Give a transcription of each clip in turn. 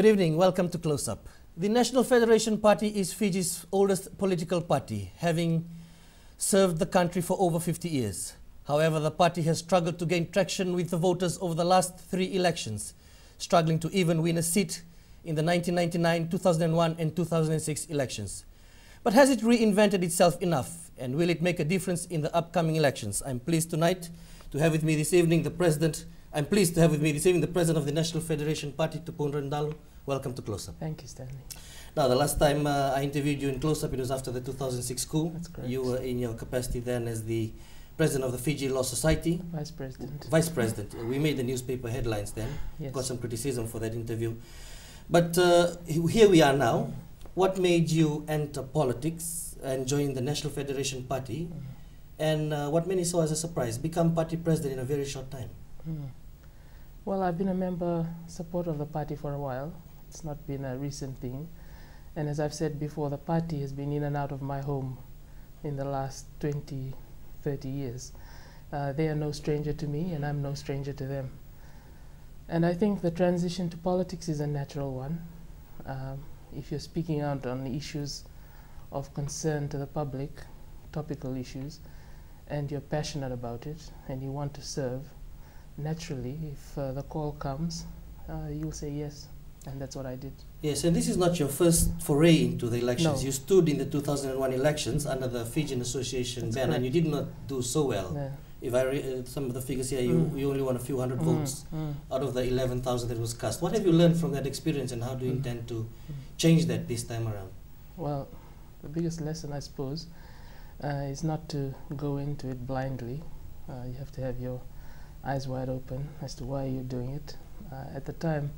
Good evening, welcome to Close Up. The National Federation Party is Fiji's oldest political party, having served the country for over 50 years. However, the party has struggled to gain traction with the voters over the last 3 elections, struggling to even win a seat in the 1999, 2001 and 2006 elections. But has it reinvented itself enough, and will it make a difference in the upcoming elections? I'm pleased tonight to have with me this evening the President of the National Federation Party, Tupou Draunidalo. Welcome to Close Up. Thank you, Stanley. Now, the last time I interviewed you in Close Up, it was after the 2006 coup. That's correct. You were in your capacity then as the President of the Fiji Law Society. Vice President. Vice President. We made the newspaper headlines then. Yes. Got some criticism for that interview. But here we are now. What made you enter politics and join the National Federation Party? And what many saw as a surprise, become party president in a very short time? Well, I've been a member supporter of the party for a while. It's not been a recent thing. And as I've said before, the party has been in and out of my home in the last 20, 30 years. They are no stranger to me, and I'm no stranger to them. And I think the transition to politics is a natural one. If you're speaking out on issues of concern to the public, topical issues, and you're passionate about it, and you want to serve, naturally, if the call comes, you'll say yes, and that's what I did. Yes, and this is not your first foray into the elections. No. You stood in the 2001 elections under the Fijian Association ban, and you did not do so well. Yeah. If I some of the figures here, you only won a few hundred votes out of the 11,000 that was cast. What have you learned from that experience, and how do you intend to change that this time around? Well, the biggest lesson, I suppose, is not to go into it blindly. You have to have your eyes wide open as to why you're doing it. At the time,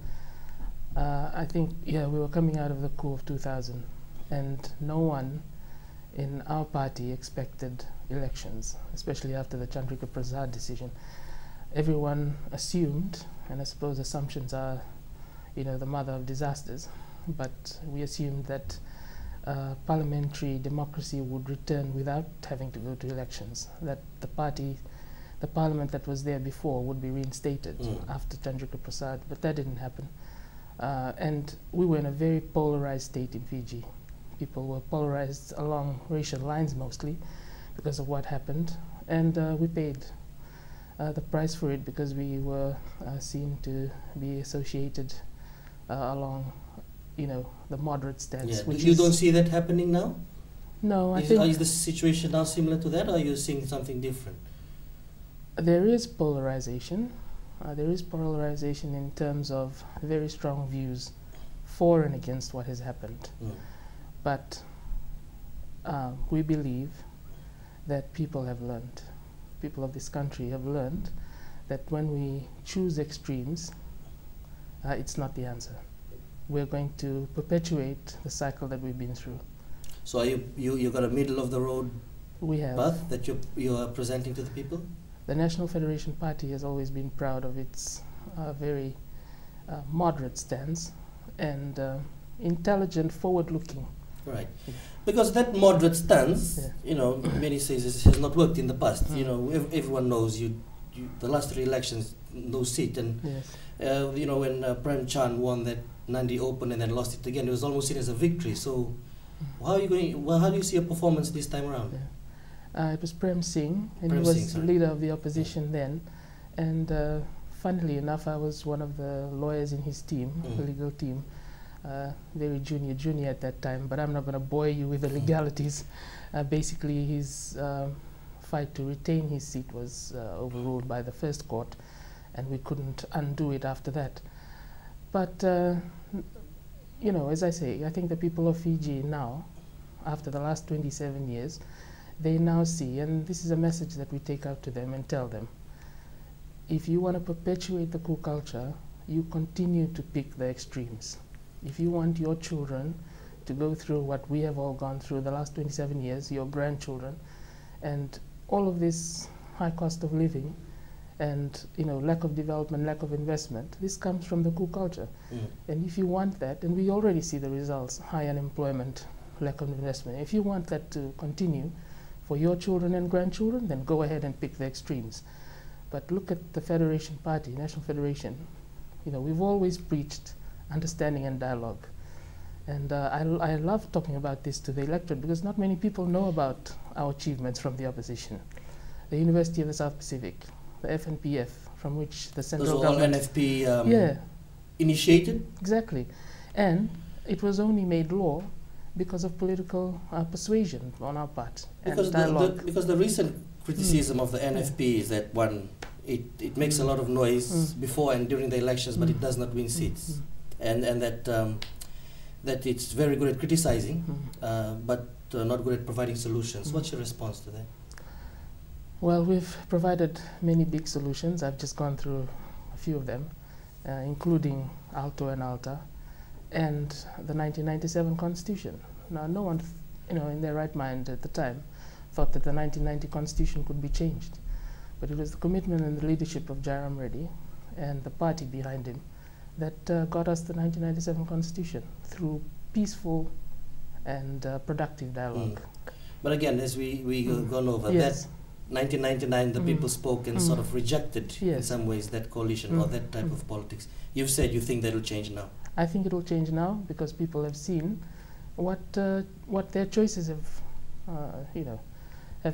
I think, we were coming out of the coup of 2000, and no one in our party expected elections, especially after the Chandrika Prasad decision. Everyone assumed, and I suppose assumptions are, the mother of disasters, but we assumed that parliamentary democracy would return without having to go to elections, that the parliament that was there before would be reinstated after Chandrika Prasad, but that didn't happen. And we were in a very polarized state in Fiji. People were polarized along racial lines mostly because of what happened, and we paid the price for it because we were seen to be associated along, the moderate stance. Yeah. Which you don't see that happening now? No, is the situation now similar to that, or are you seeing something different? There is polarization. There is polarization in terms of very strong views for and against what has happened. But we believe that people have learned, people of this country have learned that when we choose extremes, it's not the answer. We're going to perpetuate the cycle that we've been through. So are you got a middle of the road path that you are presenting to the people? The National Federation Party has always been proud of its very moderate stance and intelligent, forward-looking. Right, because that moderate stance, many say this has not worked in the past. Everyone knows the last 3 elections, no seat, and when Prem Chand won that Nandi Open and then lost it again, it was almost seen as a victory. So, how do you see a performance this time around? It was Prem Singh, and he was leader of the opposition then. And funnily enough, I was one of the lawyers in his team, the legal team. Very junior at that time, but I'm not going to bore you with the legalities. Basically, his fight to retain his seat was overruled by the first court, and we couldn't undo it after that. But, as I say, I think the people of Fiji now, after the last 27 years, they now see, and this is a message that we take out to them and tell them, if you want to perpetuate the coup culture, you continue to pick the extremes. If you want your children to go through what we have all gone through the last 27 years, your grandchildren, and all of this high cost of living and lack of development, lack of investment, this comes from the coup culture. And if you want that, and we already see the results, high unemployment, lack of investment, if you want that to continue for your children and grandchildren, then go ahead and pick the extremes. But look at the Federation Party, National Federation. We've always preached understanding and dialogue. And I love talking about this to the electorate because not many people know about our achievements from the opposition. The University of the South Pacific, the FNPF, from which the central government... Those were all NFP initiated? Exactly. And it was only made law because of political persuasion on our part. Because the recent criticism of the NFP is that it makes a lot of noise before and during the elections, but it does not win seats. And that it's very good at criticizing, but not good at providing solutions. What's your response to that? Well, we've provided many big solutions. I've just gone through a few of them, including Alto and Alta, and the 1997 Constitution. Now, no one, in their right mind at the time, thought that the 1990 Constitution could be changed. But it was the commitment and the leadership of Jairam Reddy and the party behind him that got us the 1997 Constitution through peaceful and productive dialogue. But again, as we gone over, yes. that 1999, the people spoke and sort of rejected, in some ways, that coalition or that type of politics. You've said you think that will change now. I think it will change now because people have seen what their choices have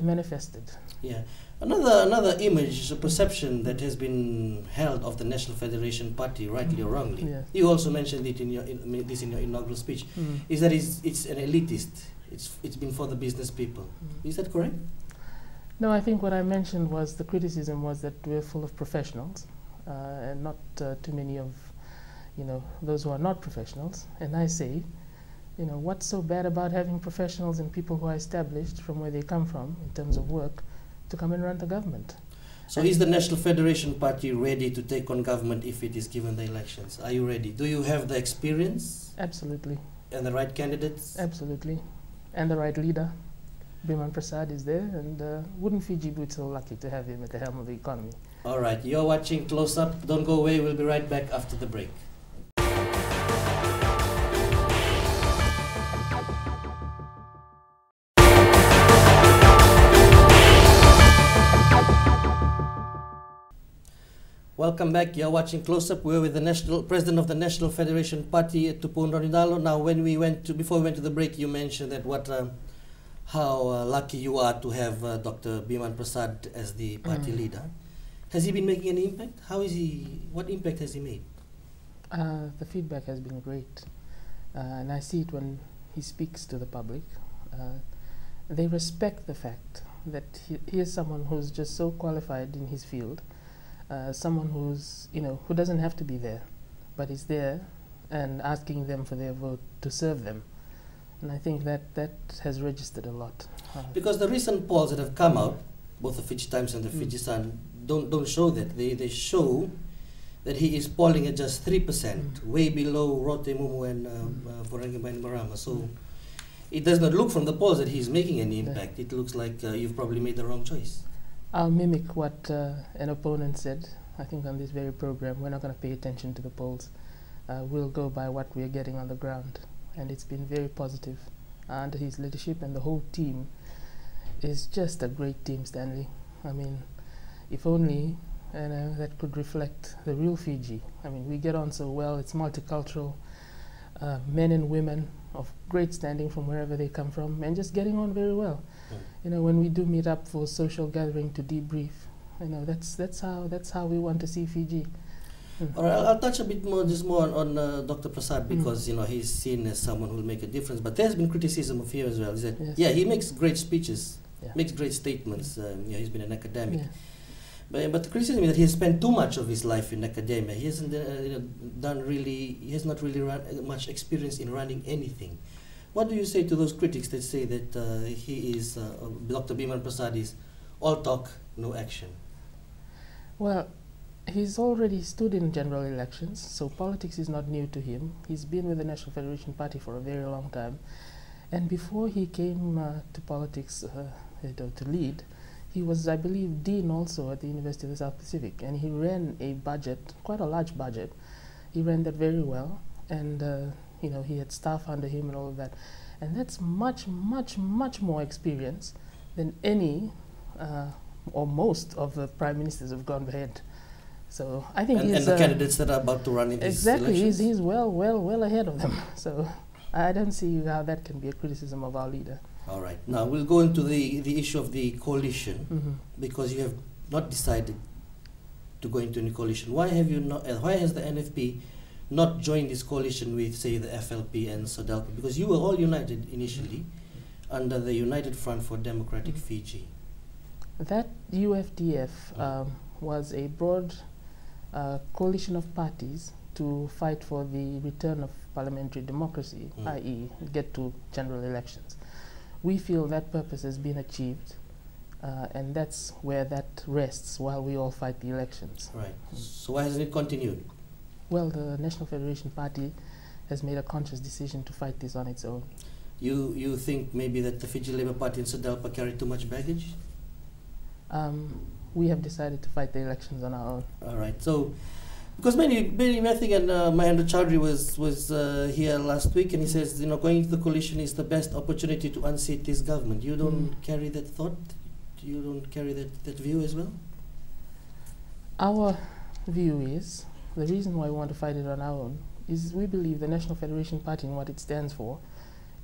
manifested. Yeah. Another image, a perception that has been held of the National Federation Party, rightly or wrongly, yes. You also mentioned it in your inaugural speech, is that it's an elitist. It's been for the business people. Is that correct? No, I think what I mentioned was the criticism was that we're full of professionals and not too many of those who are not professionals. And I say, what's so bad about having professionals and people who are established from where they come from in terms of work to come and run the government? So is the National Federation Party ready to take on government if it is given the elections? Are you ready? Do you have the experience? Absolutely. And the right candidates? Absolutely. And the right leader. Biman Prasad is there, and wouldn't Fiji be so lucky to have him at the helm of the economy? All right, you're watching Close Up. Don't go away. We'll be right back after the break. Welcome back. You're watching Close Up. We're with the President of the National Federation Party, Tupou Draunidalo. Now, before we went to the break, you mentioned that how lucky you are to have Dr. Biman Prasad as the party leader. Has he been making any impact? What impact has he made? The feedback has been great. And I see it when he speaks to the public. They respect the fact that he is someone who's just so qualified in his field, someone who's, who doesn't have to be there, but is there and asking them for their vote to serve them. And I think that has registered a lot. Because the recent polls that have come out, both the Fiji Times and the Fiji Sun, don't show that. They show that he is polling at just 3%, way below Rote Mumu and Vorengebaini Marama. So it does not look from the polls that he's making any impact. It looks like you've probably made the wrong choice. I'll mimic what an opponent said, I think, on this very program. We're not going to pay attention to the polls. We'll go by what we're getting on the ground. And it's been very positive under his leadership, and the whole team is just a great team, Stanley. I mean, if only that could reflect the real Fiji. I mean, we get on so well. It's multicultural, men and women of great standing from wherever they come from, and just getting on very well. When we do meet up for social gathering to debrief, that's how we want to see Fiji. All right, I'll touch a bit more, on Dr. Prasad, because he's seen as someone who will make a difference. But there's been criticism of him as well. Is that he makes great speeches, makes great statements. He's been an academic, but the criticism is that he has spent too much of his life in academia. He hasn't He has not really much experience in running anything. What do you say to those critics that say that Dr. Biman Prasad is all talk, no action? Well, he's already stood in general elections, so politics is not new to him. He's been with the National Federation Party for a very long time. And before he came to politics to lead, he was, I believe, dean also at the University of the South Pacific. And he ran a budget, quite a large budget. He ran that very well. And, he had staff under him and all of that. And that's much, much, much more experience than any or most of the prime ministers have gone ahead. So I think and the candidates that are about to run in these elections? He's well ahead of them. So I don't see how that can be a criticism of our leader. All right. Now we'll go into the issue of the coalition, because you have not decided to go into any coalition. Why have you not? Why has the NFP not joined this coalition with, say, the FLP and SODALPA? Because you were all united initially under the United Front for Democratic Fiji. That UFDF was a broad coalition of parties to fight for the return of parliamentary democracy, i.e. get to general elections. We feel that purpose has been achieved, and that's where that rests while we all fight the elections. Right. So why hasn't it continued? Well, the National Federation Party has made a conscious decision to fight this on its own. You think maybe that the Fiji Labour Party and SODALPA carry too much baggage? We have decided to fight the elections on our own. All right. So, because many I think, and Mahendra Chaudhry was here last week, and he says, going to the coalition is the best opportunity to unseat this government. You don't carry that thought? You don't carry that view as well? Our view is, the reason why we want to fight it on our own is we believe the National Federation Party and what it stands for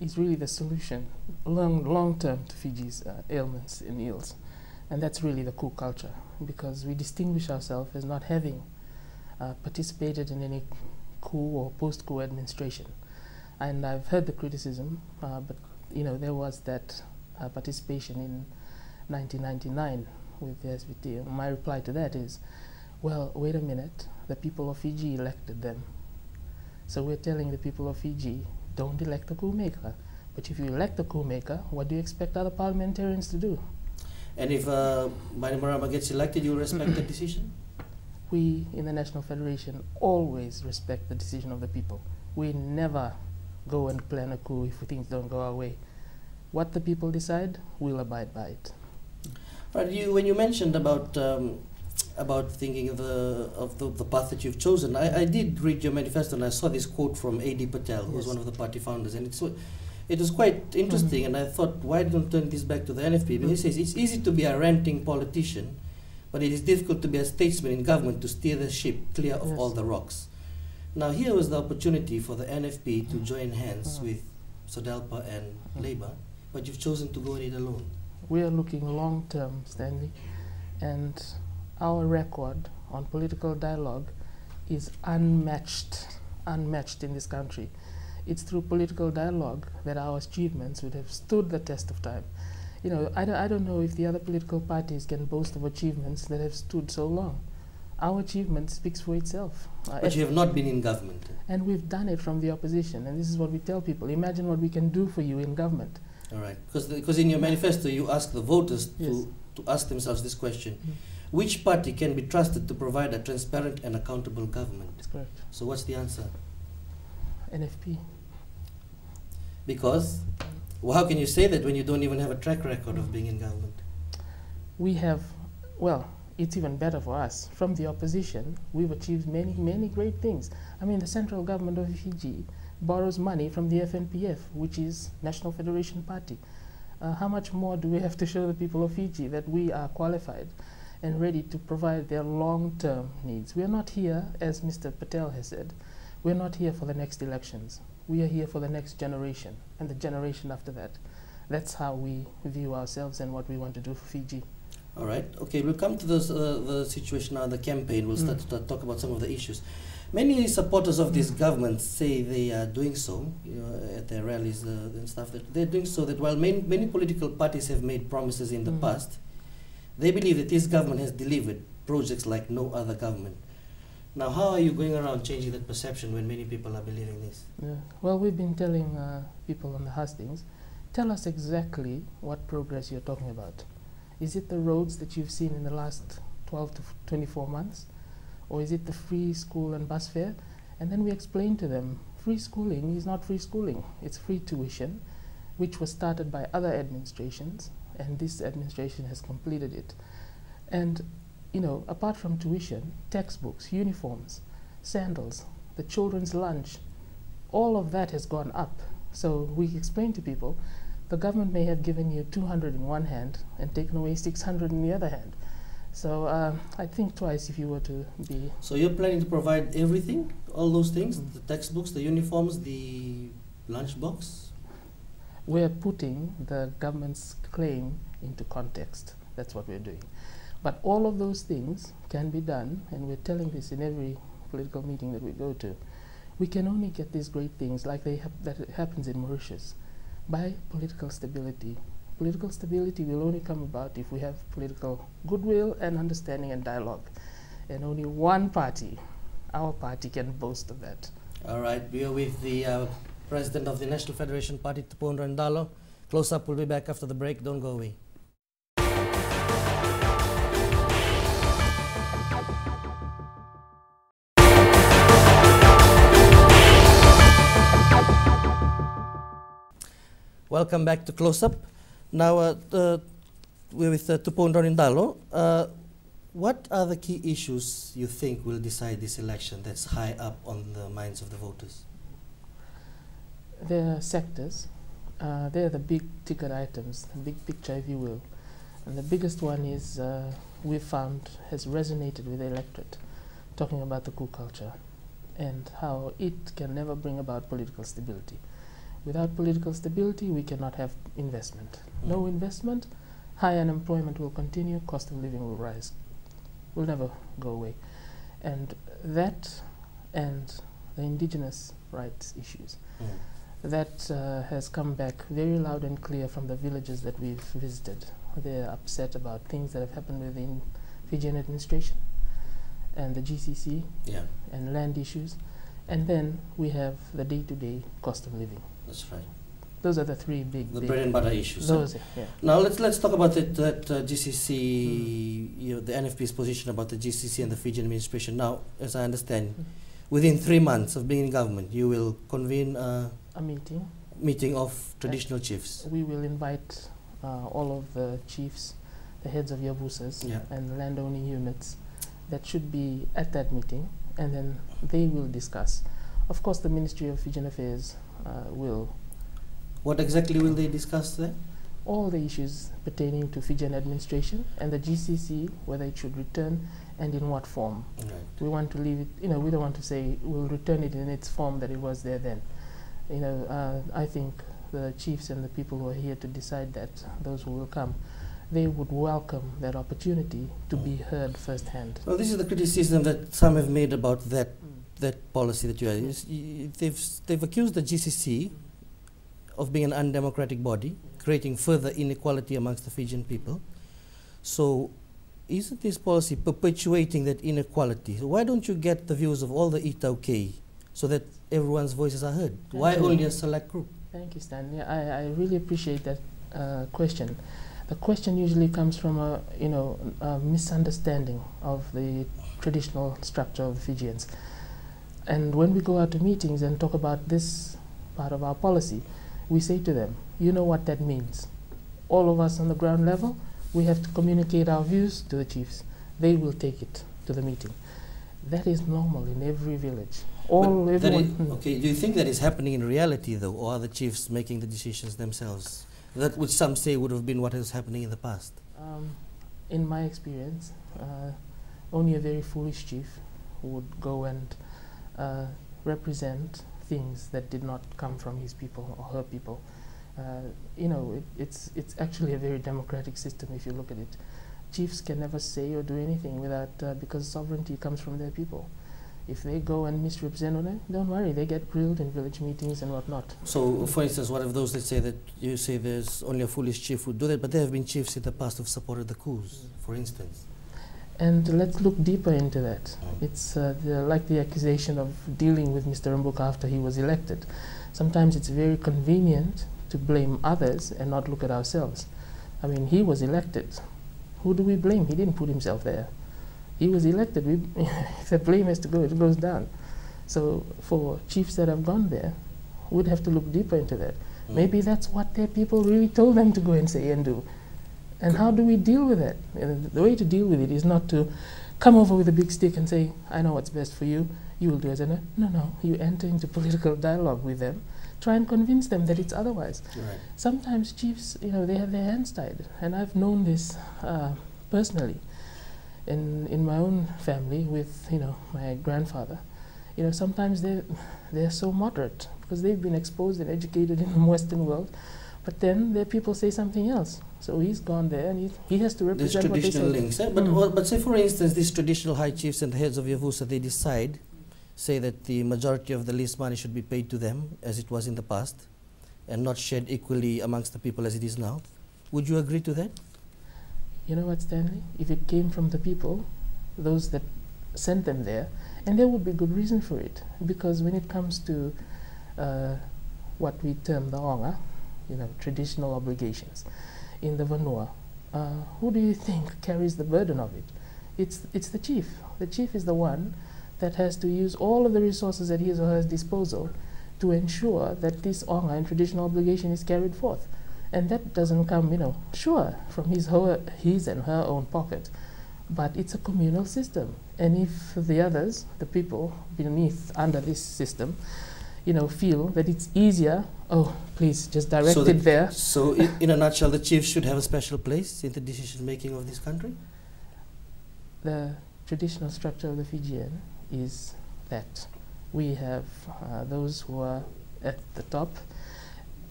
is really the solution, long-term, to Fiji's ailments and ills. And that's really the coup culture, because we distinguish ourselves as not having participated in any coup or post-coup administration. And I've heard the criticism, but there was that participation in 1999 with the SVT. My reply to that is, well, wait a minute, the people of Fiji elected them. So we're telling the people of Fiji, don't elect a coup maker. But if you elect a coup maker, what do you expect other parliamentarians to do? And if Bainimarama gets elected, you'll respect the decision? We in the National Federation always respect the decision of the people. We never go and plan a coup if things don't go our way. What the people decide, we'll abide by it. But when you mentioned about thinking of the path that you've chosen, I did read your manifesto and I saw this quote from A.D. Patel, who was one of the party founders, and it was quite interesting, and I thought, why don't turn this back to the NFP? But he says, it's easy to be a ranting politician, but it is difficult to be a statesman in government to steer the ship clear of all the rocks. Now here was the opportunity for the NFP to join hands with SODALPA and Labour, but you've chosen to go at it alone. We are looking long-term, Stanley, and our record on political dialogue is unmatched in this country. It's through political dialogue that our achievements would have stood the test of time. I don't know if the other political parties can boast of achievements that have stood so long. Our achievement speaks for itself. But you have not been in government. And we've done it from the opposition, and this is what we tell people. Imagine what we can do for you in government. All right, because in your manifesto you ask the voters to ask themselves this question. Which party can be trusted to provide a transparent and accountable government? That's correct. So what's the answer? NFP. Because? Well, how can you say that when you don't even have a track record of being in government? We have, well, it's even better for us. From the opposition, we've achieved many great things. I mean, the central government of Fiji borrows money from the FNPF, which is National Federation Party. How much more do we have to show the people of Fiji that we are qualified and ready to provide their long-term needs? We are not here, as Mr. Patel has said, we're not here for the next elections. We are here for the next generation and the generation after that. That's how we view ourselves and what we want to do for Fiji. All right. Okay, we'll come to the situation now, the campaign. We'll start to talk about some of the issues. Many supporters of this government say they are doing so, at their rallies and stuff, that they're doing so that while many political parties have made promises in the past, they believe that this government has delivered projects like no other government. Now, how are you going around changing that perception when many people are believing this? Yeah. Well, we've been telling people on the hustings, tell us exactly what progress you're talking about. Is it the roads that you've seen in the last 12 to 24 months? Or is it the free school and bus fare? And then we explain to them, free schooling is not free schooling. It's free tuition, which was started by other administrations, and this administration has completed it. And apart from tuition, textbooks, uniforms, sandals, the children's lunch, all of that has gone up. So we explain to people, the government may have given you 200 in one hand and taken away 600 in the other hand. So I think twice if you were to be... So you're planning to provide everything, all those things, the textbooks, the uniforms, the lunchbox? We're putting the government's claim into context. That's what we're doing. But all of those things can be done, and we're telling this in every political meeting that we go to. We can only get these great things like that happens in Mauritius by political stability. Political stability will only come about if we have political goodwill and understanding and dialogue. And only one party, our party, can boast of that. All right, we are with the President of the National Federation Party, Tupou Draunidalo. Close Up will be back after the break. Don't go away. Welcome back to Close Up. Now we're with Tupou Draunidalo. What are the key issues you think will decide this election that's high up on the minds of the voters? There are sectors. They're the big ticket items, the big picture, if you will. And the biggest one is, we've found, has resonated with the electorate, talking about the coup culture and how it can never bring about political stability. Without political stability, we cannot have investment. No investment, high unemployment will continue, cost of living will rise. Will never go away. And that and the indigenous rights issues, that has come back very loud and clear from the villages that we've visited. They're upset about things that have happened within Fijian administration and the GCC and land issues. And then we have the day-to-day cost of living. That's right. Those are the three big bread and butter issues. Those, yeah. Now let's talk about that GCC, you know, the NFP's position about the GCC and the Fijian administration. Now, as I understand, within 3 months of being in government, you will convene a meeting of traditional chiefs. We will invite all of the chiefs, the heads of yabusas and landowning units that should be at that meeting, and then they will discuss. Of course, the Ministry of Fijian Affairs will. What exactly will they discuss there? All the issues pertaining to Fijian administration and the GCC, whether it should return and in what form. Right. We want to leave it, we don't want to say we'll return it in its form that it was there then. I think the chiefs and the people who are here to decide that, those who will come, they would welcome that opportunity to be heard firsthand. Well, this is the criticism that some have made about that policy that you had. They've accused the GCC of being an undemocratic body, creating further inequality amongst the Fijian people. So isn't this policy perpetuating that inequality? So why don't you get the views of all the i-taukei so that everyone's voices are heard? Why only a select group? Thank you, Stan. Yeah, I really appreciate that question. The question usually comes from a misunderstanding of the traditional structure of the Fijians. And when we go out to meetings and talk about this part of our policy, we say to them, you know what that means. All of us on the ground level, we have to communicate our views to the chiefs. They will take it to the meeting. That is normal in every village. Okay, do you think that is happening in reality though, or are the chiefs making the decisions themselves? That which some say would have been what is happening in the past. In my experience, only a very foolish chief would go and represent things that did not come from his people or her people. It's actually a very democratic system if you look at it. Chiefs can never say or do anything without, because sovereignty comes from their people. If they go and misrepresent on it, don't worry, they get grilled in village meetings and whatnot. So, for instance, what of those that say that you say there's only a foolish chief who do that, but there have been chiefs in the past who've supported the coups, for instance? And let's look deeper into that. It's like the accusation of dealing with Mr. Mbuka after he was elected. Sometimes it's very convenient to blame others and not look at ourselves. I mean, he was elected. Who do we blame? He didn't put himself there. He was elected. If the blame has to go, it goes down. So for chiefs that have gone there, we'd have to look deeper into that. Maybe that's what their people really told them to go and say and do. And how do we deal with that? The way to deal with it is not to come over with a big stick and say, I know what's best for you, you will do as I know. No, you enter into political dialogue with them, try and convince them that it's otherwise. Right. Sometimes chiefs, they have their hands tied, and I've known this personally. in my own family with, my grandfather, sometimes they're so moderate because they've been exposed and educated in the Western world, but then their people say something else. So he's gone there and he has to represent what they say. There's traditional links, but say for instance these traditional high chiefs and the heads of Yavusa, they say that the majority of the least money should be paid to them as it was in the past and not shared equally amongst the people as it is now. Would you agree to that? You know what, Stanley? If it came from the people, those that sent them there, and there would be good reason for it, because when it comes to what we term the onga, traditional obligations in the Vanua, who do you think carries the burden of it? It's the chief. The chief is the one that has to use all of the resources at his or her disposal to ensure that this onga and traditional obligation is carried forth. And that doesn't come, sure, from his and her own pocket, but it's a communal system. And if the others, the people under this system, feel that it's easier, oh, please, just direct it there. So in a nutshell, the chief should have a special place in the decision-making of this country? The traditional structure of the Fijian is that we have those who are at the top,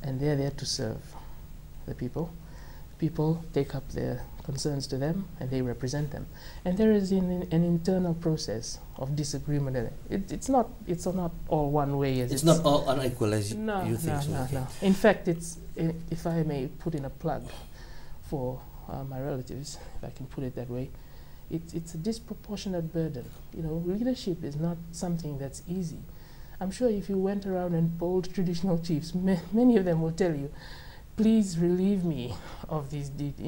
and they're there to serve the people. People take up their concerns to them and they represent them. And there is an internal process of disagreement in it. It's not all one way. It's not all unequal as you think. No. In fact, if I may put in a plug for my relatives, if I can put it that way, it's a disproportionate burden. Leadership is not something that's easy. I'm sure if you went around and polled traditional chiefs, many of them will tell you, please relieve me of these deeds,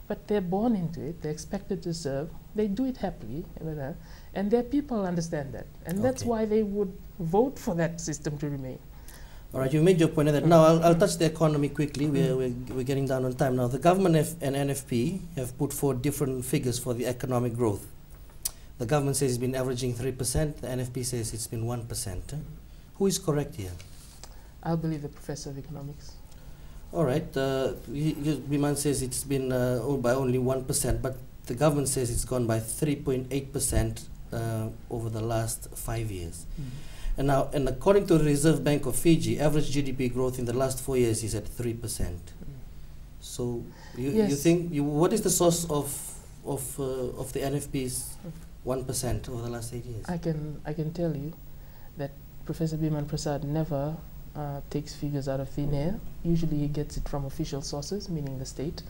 but they're born into it, they're expected to serve, they do it happily, and their people understand that, and that's why they would vote for that system to remain. All right, you made your point of that. Now I'll touch the economy quickly. We're getting down on time now. The government and NFP have put forward different figures for the economic growth. The government says it's been averaging 3%, the NFP says it's been 1%. Who is correct here? I'll believe the professor of economics. All right, Biman says it's been by only 1%, but the government says it's gone by 3.8% over the last 5 years. And according to the Reserve Bank of Fiji, average GDP growth in the last 4 years is at 3%. So you think, what is the source of the NFP's 1% over the last 8 years? I can tell you that Professor Biman Prasad never takes figures out of thin air. Usually he gets it from official sources, meaning the state.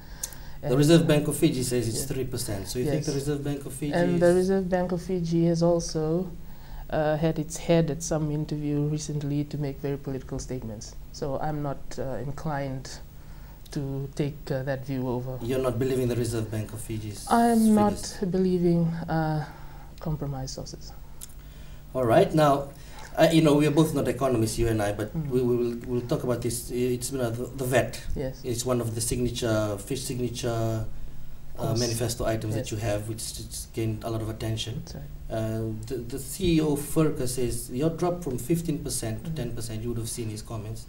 The Reserve Bank of Fiji says it's 3%. So you think the Reserve Bank of Fiji the Reserve Bank of Fiji has also had its head at some interview recently to make very political statements. So I'm not inclined to take that view over. You're not believing the Reserve Bank of Fiji's I'm figures? not believing compromised sources. All right. Now, we are both not economists, you and I, but we'll talk about this. It's been the VAT. Yes. It's one of the fish signature manifesto items that you have, which gained a lot of attention. That's right. The CEO of FERCA says your drop from 15% to 10%, you would have seen his comments,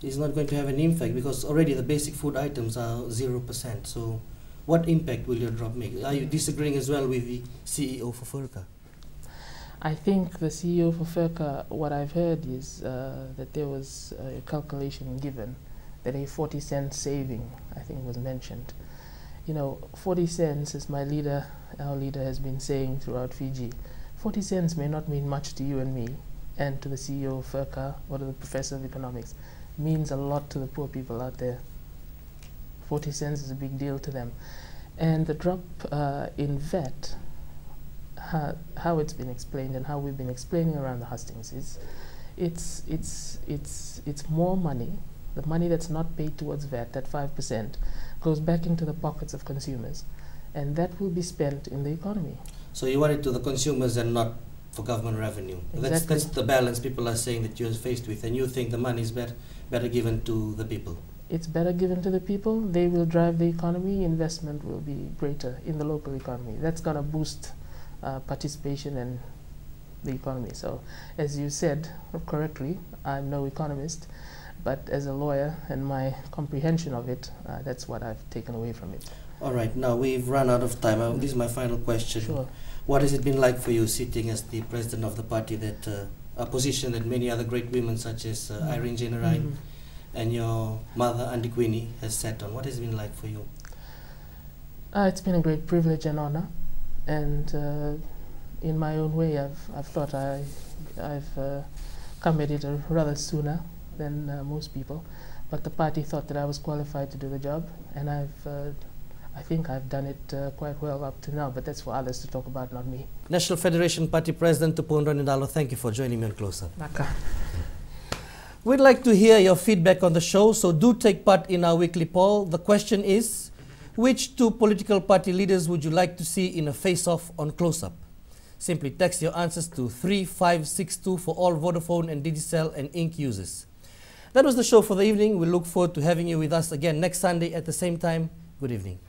is not going to have an impact because already the basic food items are 0%. So what impact will your drop make? Are you disagreeing as well with the CEO for FERCA? I think the CEO for FERCA, what I've heard is that there was a calculation given that a 40-cent saving, I think, was mentioned. 40 cents, as our leader has been saying throughout Fiji, 40 cents may not mean much to you and me, and to the CEO of FERCA or to the professor of economics. It means a lot to the poor people out there. 40 cents is a big deal to them. And the drop in VAT, how it's been explained and how we've been explaining around the hustings is it's more money. The money that's not paid towards VAT, that 5%, goes back into the pockets of consumers, and that will be spent in the economy. So you want it to the consumers and not for government revenue. Exactly. That's the balance people are saying that you're faced with, and you think the money is better given to the people. It's better given to the people. They will drive the economy. Investment will be greater in the local economy. That's going to boost participation in the economy. So, as you said correctly, I'm no economist, But as a lawyer and my comprehension of it, that's what I've taken away from it. All right, now we've run out of time. This is my final question. Sure. What has it been like for you sitting as the president of the party, that a position that many other great women such as Irene Jennerine and your mother, Andy Queenie, has sat on? What has it been like for you? It's been a great privilege and honor. And in my own way, I've thought I've come at it rather sooner than most people. But the party thought that I was qualified to do the job, and I think I've done it quite well up to now, but that's for others to talk about, not me. National Federation Party President Tupou Draunidalo, thank you for joining me on Close Up. Naka. We'd like to hear your feedback on the show, so do take part in our weekly poll. The question is, which two political party leaders would you like to see in a face-off on Close Up? Simply text your answers to 3562 for all Vodafone and Digicel and Inc. users. That was the show for the evening. We look forward to having you with us again next Sunday at the same time. Good evening.